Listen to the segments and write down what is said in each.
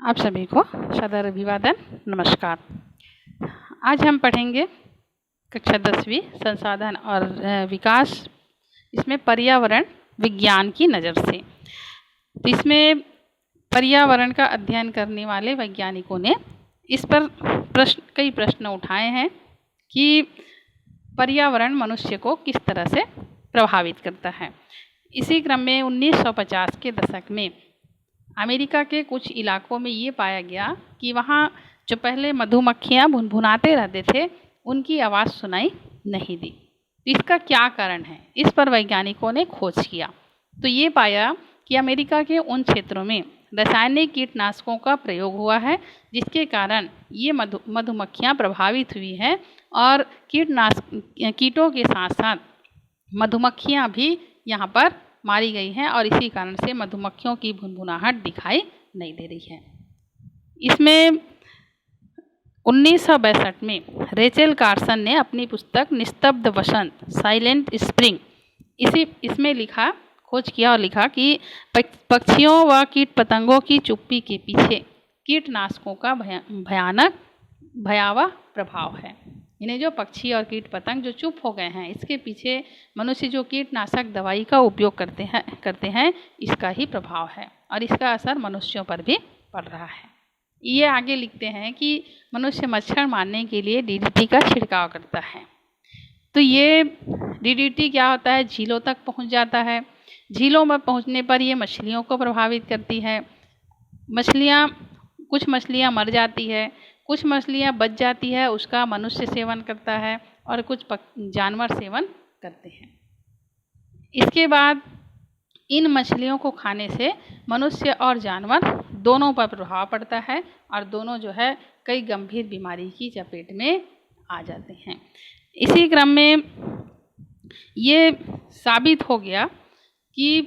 आप सभी को सदर अभिवादन, नमस्कार। आज हम पढ़ेंगे कक्षा 10वीं संसाधन और विकास, इसमें पर्यावरण विज्ञान की नज़र से। तो इसमें पर्यावरण का अध्ययन करने वाले वैज्ञानिकों ने इस पर कई प्रश्न उठाए हैं कि पर्यावरण मनुष्य को किस तरह से प्रभावित करता है। इसी क्रम में 1950 के दशक में अमेरिका के कुछ इलाकों में ये पाया गया कि वहाँ जो पहले मधुमक्खियाँ भुनभुनाते रहते थे, उनकी आवाज़ सुनाई नहीं दी। तो इसका क्या कारण है, इस पर वैज्ञानिकों ने खोज किया। तो ये पाया कि अमेरिका के उन क्षेत्रों में रासायनिक कीटनाशकों का प्रयोग हुआ है, जिसके कारण ये मधुमक्खियाँ प्रभावित हुई हैं और कीटों के साथ साथ मधुमक्खियाँ भी यहाँ पर मारी गई हैं और इसी कारण से मधुमक्खियों की भुनभुनाहट दिखाई नहीं दे रही है। इसमें 1962 में रेचल कार्सन ने अपनी पुस्तक निस्तब्ध वसंत, साइलेंट स्प्रिंग, इसमें खोज किया और लिखा कि पक्षियों व कीट पतंगों की चुप्पी के पीछे कीटनाशकों का भयावह प्रभाव है। इन्हें जो पक्षी और कीट पतंग जो चुप हो गए हैं, इसके पीछे मनुष्य जो कीटनाशक दवाई का उपयोग करते हैं इसका ही प्रभाव है और इसका असर मनुष्यों पर भी पड़ रहा है। ये आगे लिखते हैं कि मनुष्य मच्छर मारने के लिए डीडीटी का छिड़काव करता है। तो ये डीडीटी क्या होता है, झीलों तक पहुंच जाता है। झीलों में पहुंचने पर ये मछलियों को प्रभावित करती है। कुछ मछलियाँ मर जाती है, कुछ मछलियाँ बच जाती है, उसका मनुष्य सेवन करता है और कुछ जानवर सेवन करते हैं। इसके बाद इन मछलियों को खाने से मनुष्य और जानवर दोनों पर प्रभाव पड़ता है और दोनों जो है कई गंभीर बीमारी की चपेट में आ जाते हैं। इसी क्रम में ये साबित हो गया कि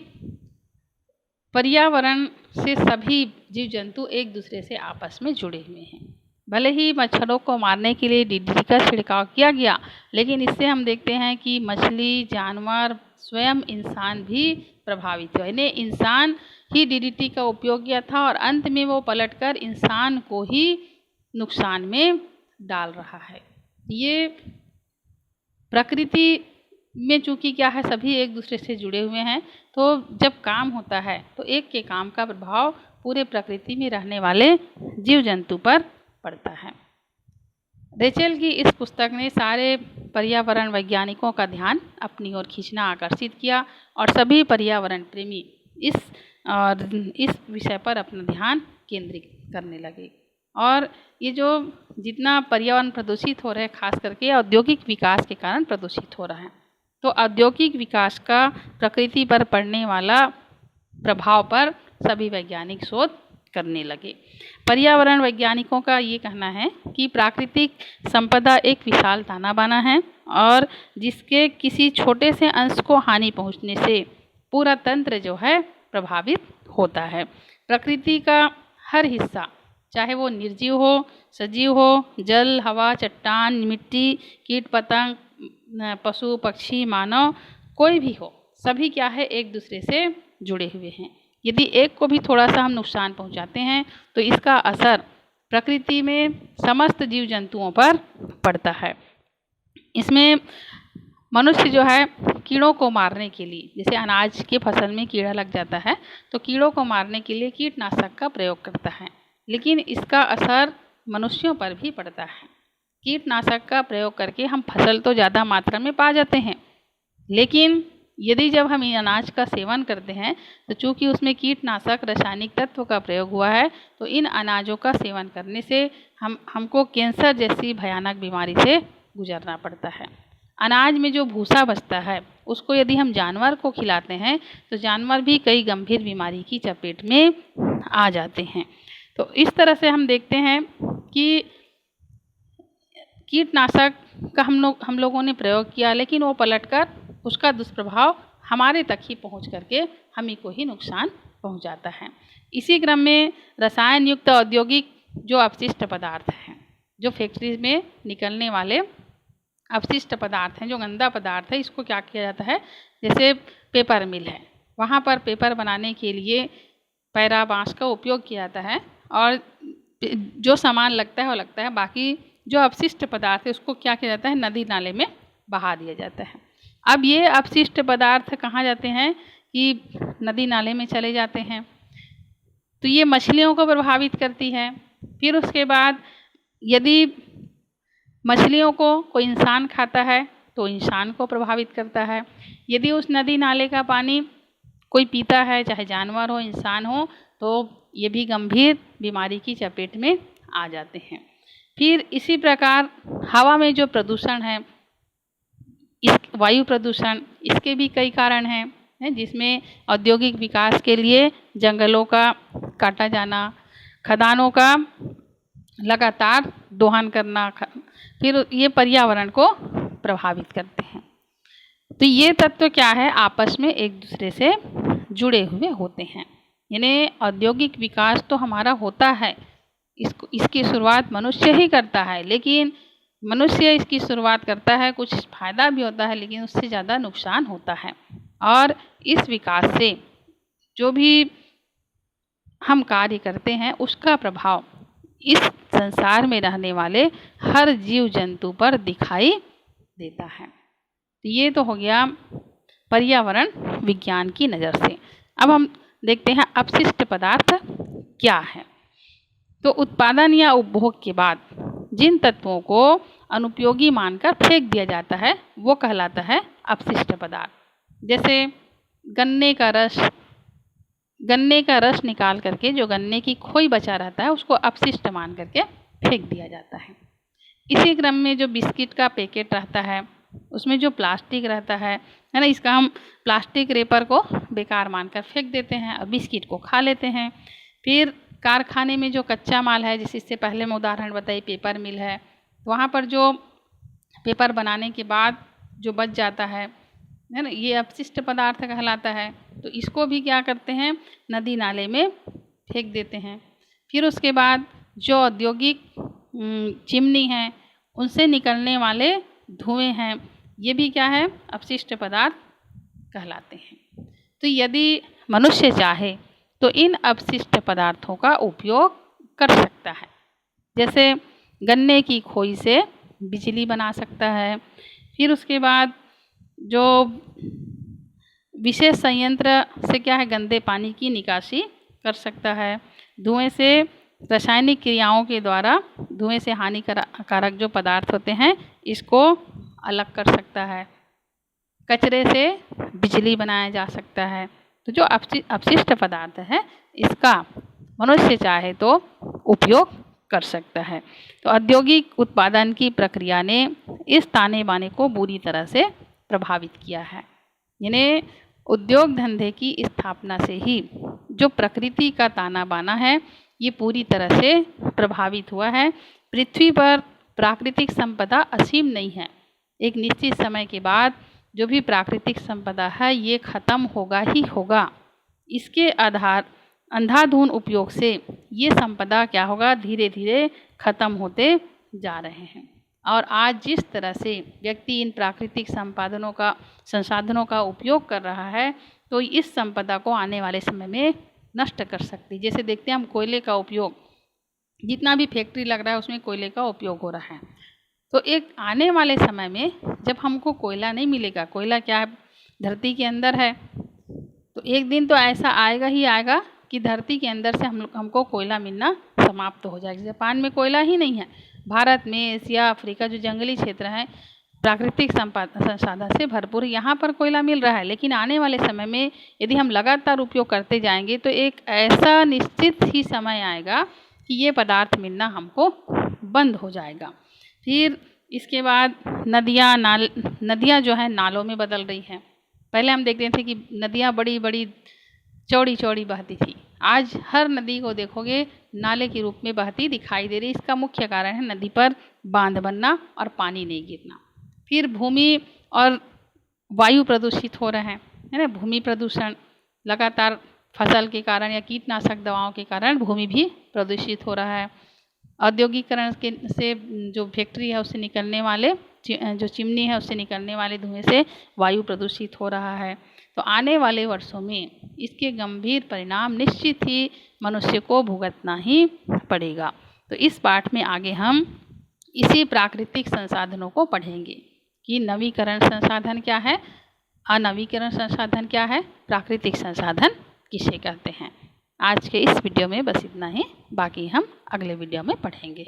पर्यावरण से सभी जीव जंतु एक दूसरे से आपस में जुड़े हुए हैं। भले ही मच्छरों को मारने के लिए डीडीटी का छिड़काव किया गया, लेकिन इससे हम देखते हैं कि मछली, जानवर, स्वयं इंसान भी प्रभावित हुए। इन्हें इंसान ही डीडीटी का उपयोग किया था और अंत में वो पलटकर इंसान को ही नुकसान में डाल रहा है। ये प्रकृति में चूँकि क्या है, सभी एक दूसरे से जुड़े हुए हैं, तो जब काम होता है तो एक के काम का प्रभाव पूरे प्रकृति में रहने वाले जीव जंतु पर पड़ता है। रेचल की इस पुस्तक ने सारे पर्यावरण वैज्ञानिकों का ध्यान अपनी ओर खींचना आकर्षित किया और सभी पर्यावरण प्रेमी इस विषय पर अपना ध्यान केंद्रित करने लगे। और ये जो जितना पर्यावरण प्रदूषित हो रहा है, खास करके औद्योगिक विकास के कारण प्रदूषित हो रहा है, तो औद्योगिक विकास का प्रकृति पर पड़ने वाला प्रभाव पर सभी वैज्ञानिक शोध करने लगे। पर्यावरण वैज्ञानिकों का ये कहना है कि प्राकृतिक संपदा एक विशाल ताना बाना है और जिसके किसी छोटे से अंश को हानि पहुंचने से पूरा तंत्र जो है प्रभावित होता है। प्रकृति का हर हिस्सा, चाहे वो निर्जीव हो, सजीव हो, जल, हवा, चट्टान, मिट्टी, कीट पतंग, पशु, पक्षी, मानव, कोई भी हो, सभी क्या है, एक दूसरे से जुड़े हुए हैं। यदि एक को भी थोड़ा सा हम नुकसान पहुंचाते हैं तो इसका असर प्रकृति में समस्त जीव जंतुओं पर पड़ता है। इसमें मनुष्य जो है कीड़ों को मारने के लिए, जैसे अनाज के फसल में कीड़ा लग जाता है तो कीड़ों को मारने के लिए कीटनाशक का प्रयोग करता है, लेकिन इसका असर मनुष्यों पर भी पड़ता है। कीटनाशक का प्रयोग करके हम फसल तो ज़्यादा मात्रा में पा जाते हैं, लेकिन यदि जब हम अनाज का सेवन करते हैं तो चूँकि उसमें कीटनाशक रासायनिक तत्व का प्रयोग हुआ है, तो इन अनाजों का सेवन करने से हमको कैंसर जैसी भयानक बीमारी से गुजरना पड़ता है। अनाज में जो भूसा बचता है उसको यदि हम जानवर को खिलाते हैं तो जानवर भी कई गंभीर बीमारी की चपेट में आ जाते हैं। तो इस तरह से हम देखते हैं कि कीटनाशक का हम लोगों ने प्रयोग किया, लेकिन वो पलटकर उसका दुष्प्रभाव हमारे तक ही पहुंच करके हम ही को ही नुकसान पहुंचाता है। इसी क्रम में रसायन युक्त औद्योगिक जो अपशिष्ट पदार्थ हैं, जो फैक्ट्री में निकलने वाले अपशिष्ट पदार्थ हैं, जो गंदा पदार्थ है, इसको क्या किया जाता है, जैसे पेपर मिल है, वहाँ पर पेपर बनाने के लिए पैरा बाँस का उपयोग किया जाता है और जो सामान लगता है वो लगता है, बाकी जो अपशिष्ट पदार्थ है उसको क्या किया जाता है, नदी नाले में बहा दिया जाता है। अब ये अपशिष्ट पदार्थ कहाँ जाते हैं कि नदी नाले में चले जाते हैं, तो ये मछलियों को प्रभावित करती है। फिर उसके बाद यदि मछलियों को कोई इंसान खाता है तो इंसान को प्रभावित करता है। यदि उस नदी नाले का पानी कोई पीता है, चाहे जानवर हो इंसान हो, तो ये भी गंभीर बीमारी की चपेट में आ जाते हैं। फिर इसी प्रकार हवा में जो प्रदूषण है, इस वायु प्रदूषण, इसके भी कई कारण हैं, जिसमें औद्योगिक विकास के लिए जंगलों का काटा जाना, खदानों का लगातार दोहन करना, फिर ये पर्यावरण को प्रभावित करते हैं। तो ये तत्व क्या है, आपस में एक दूसरे से जुड़े हुए होते हैं। यानी औद्योगिक विकास तो हमारा होता है, इसकी शुरुआत मनुष्य ही करता है, लेकिन मनुष्य इसकी शुरुआत करता है, कुछ फ़ायदा भी होता है लेकिन उससे ज़्यादा नुकसान होता है। और इस विकास से जो भी हम कार्य करते हैं उसका प्रभाव इस संसार में रहने वाले हर जीव जंतु पर दिखाई देता है। तो ये तो हो गया पर्यावरण विज्ञान की नज़र से। अब हम देखते हैं अपशिष्ट पदार्थ क्या है। तो उत्पादन या उपभोग के बाद जिन तत्वों को अनुपयोगी मानकर फेंक दिया जाता है वो कहलाता है अपशिष्ट पदार्थ। जैसे गन्ने का रस निकाल करके जो गन्ने की खोई बचा रहता है उसको अपशिष्ट मान करके फेंक दिया जाता है। इसी क्रम में जो बिस्किट का पैकेट रहता है उसमें जो प्लास्टिक रहता है ना, इसका हम प्लास्टिक रेपर को बेकार मानकर फेंक देते हैं और बिस्किट को खा लेते हैं। फिर कारखाने में जो कच्चा माल है, जैसे इससे पहले मैं उदाहरण बताई पेपर मिल है, वहाँ पर जो पेपर बनाने के बाद जो बच जाता है ना, ये अपशिष्ट पदार्थ कहलाता है। तो इसको भी क्या करते हैं, नदी नाले में फेंक देते हैं। फिर उसके बाद जो औद्योगिक चिमनी है उनसे निकलने वाले धुएं हैं, ये भी क्या है, अपशिष्ट पदार्थ कहलाते हैं। तो यदि मनुष्य चाहे तो इन अपशिष्ट पदार्थों का उपयोग कर सकता है। जैसे गन्ने की खोई से बिजली बना सकता है। फिर उसके बाद जो विशेष संयंत्र से क्या है, गंदे पानी की निकासी कर सकता है। धुएं से रासायनिक क्रियाओं के द्वारा धुएं से हानिकारक जो पदार्थ होते हैं इसको अलग कर सकता है। कचरे से बिजली बनाया जा सकता है। तो जो अपशिष्ट पदार्थ है इसका मनुष्य चाहे तो उपयोग कर सकता है। तो औद्योगिक उत्पादन की प्रक्रिया ने इस ताने बाने को बुरी तरह से प्रभावित किया है। यानी उद्योग धंधे की स्थापना से ही जो प्रकृति का ताना बाना है ये पूरी तरह से प्रभावित हुआ है। पृथ्वी पर प्राकृतिक संपदा असीम नहीं है। एक निश्चित समय के बाद जो भी प्राकृतिक संपदा है ये खत्म होगा ही होगा। इसके अंधाधुंध उपयोग से ये संपदा क्या होगा, धीरे धीरे खत्म होते जा रहे हैं। और आज जिस तरह से व्यक्ति इन प्राकृतिक संसाधनों का उपयोग कर रहा है तो इस संपदा को आने वाले समय में नष्ट कर सकती। जैसे देखते हैं हम कोयले का उपयोग, जितना भी फैक्ट्री लग रहा है उसमें कोयले का उपयोग हो रहा है। तो एक आने वाले समय में जब हमको कोयला नहीं मिलेगा, कोयला क्या है, धरती के अंदर है, तो एक दिन तो ऐसा आएगा ही आएगा कि धरती के अंदर से हमको कोयला मिलना समाप्त हो जाएगा। जापान में कोयला ही नहीं है। भारत में, एशिया, अफ्रीका जो जंगली क्षेत्र हैं प्राकृतिक संसाधन से भरपूर, यहाँ पर कोयला मिल रहा है। लेकिन आने वाले समय में यदि हम लगातार उपयोग करते जाएंगे तो एक ऐसा निश्चित ही समय आएगा कि ये पदार्थ मिलना हमको बंद हो जाएगा। फिर इसके बाद नदियाँ जो है नालों में बदल रही हैं। पहले हम देखते थे कि नदियाँ बड़ी बड़ी चौड़ी चौड़ी बहती थी। आज हर नदी को देखोगे नाले के रूप में बहती दिखाई दे रही। इसका मुख्य कारण है नदी पर बांध बनना और पानी नहीं गिरना। फिर भूमि और वायु प्रदूषित हो रहे हैं, है ना। भूमि प्रदूषण लगातार फसल के कारण या कीटनाशक दवाओं के कारण भूमि भी प्रदूषित हो रहा है। औद्योगिकरण से जो फैक्ट्री है उससे निकलने वाले जो चिमनी है उससे निकलने वाले धुएं से वायु प्रदूषित हो रहा है। तो आने वाले वर्षों में इसके गंभीर परिणाम निश्चित ही मनुष्य को भुगतना ही पड़ेगा। तो इस पाठ में आगे हम इसी प्राकृतिक संसाधनों को पढ़ेंगे कि नवीकरण संसाधन क्या है, अनवीकरण संसाधन क्या है, प्राकृतिक संसाधन किसे कहते हैं। आज के इस वीडियो में बस इतना ही, बाकी हम अगले वीडियो में पढ़ेंगे।